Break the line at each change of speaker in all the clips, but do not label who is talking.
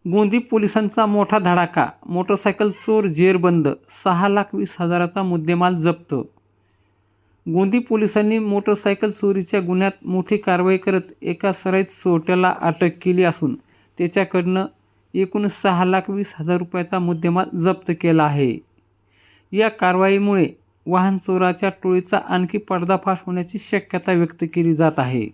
गोंदी पोलिसांचा मोठा धडाका, मोटरसायकल चोर जेरबंद, 6,20,000चा मुद्देमाल जप्त. गोंदी पोलिसांनी मोटरसायकल चोरीच्या गुन्ह्यात मोठी कारवाई करत एका सराईत चोरट्याला अटक केली असून त्याच्याकडनं एकूण 6,20,000 रुपयाचा मुद्देमाल जप्त केला आहे. या कारवाईमुळे वाहन चोराच्या टोळीचा आणखी पर्दाफाश होण्याची शक्यता व्यक्त केली जात आहे.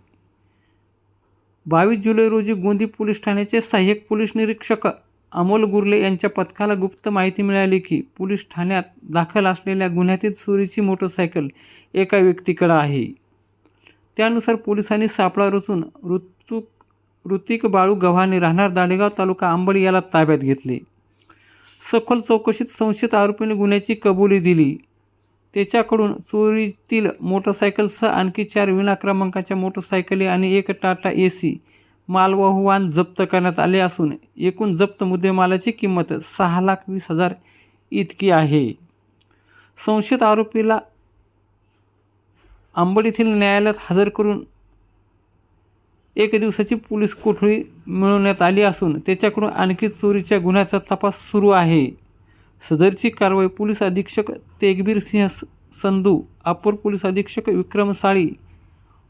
22 जुलै रोजी गोंदी पोलीस ठाण्याचे सहाय्यक पोलीस निरीक्षक अमोल गुर्ले यांच्या पथकाला गुप्त माहिती मिळाली की पोलीस ठाण्यात दाखल असलेल्या गुन्ह्यातील चोरीची मोटरसायकल एका व्यक्तीकडे आहे. त्यानुसार पोलिसांनी सापळा रचून ऋतिक बाळू गव्हाणे राहणार दाडेगाव तालुका अंबड याला ताब्यात घेतले. सखोल चौकशीत संशयित आरोपीने गुन्ह्याची कबुली दिली. त्याच्याकडून चोरीतील मोटरसायकलसह आणखी 4 विना क्रमांकाच्या मोटरसायकली आणि एक टाटा AC मालवाहू वाहन जप्त करण्यात आले असून एकूण जप्त मुद्देमालाची किंमत 6,20,000 इतकी आहे. संशयित आरोपीला अंबड येथील न्यायालयात हजर करून 1 दिवसाची पोलीस कोठडी मिळवण्यात आली असून त्याच्याकडून आणखी चोरीच्या गुन्ह्याचा तपास सुरू आहे. सदरची कारवाई पोलीस अधीक्षक तेगबीर सिंह संधू, अपर पोलीस अधीक्षक विक्रम साळी,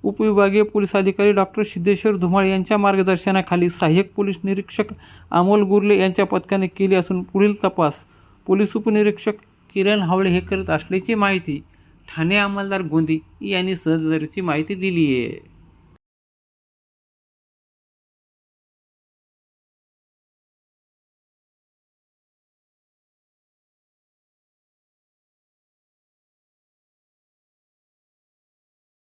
उपविभागीय पोलीस अधिकारी डॉक्टर सिद्धेश्वर धुमाळ यांच्या मार्गदर्शनाखाली सहाय्यक पोलीस निरीक्षक अमोल गुर्ले यांच्या पथकाने केली असून पुढील तपास पोलीस उपनिरीक्षक किरण हावळे हे करत असल्याची माहिती ठाणे अंमलदार गोंदी यांनी सदरची माहिती दिली आहे.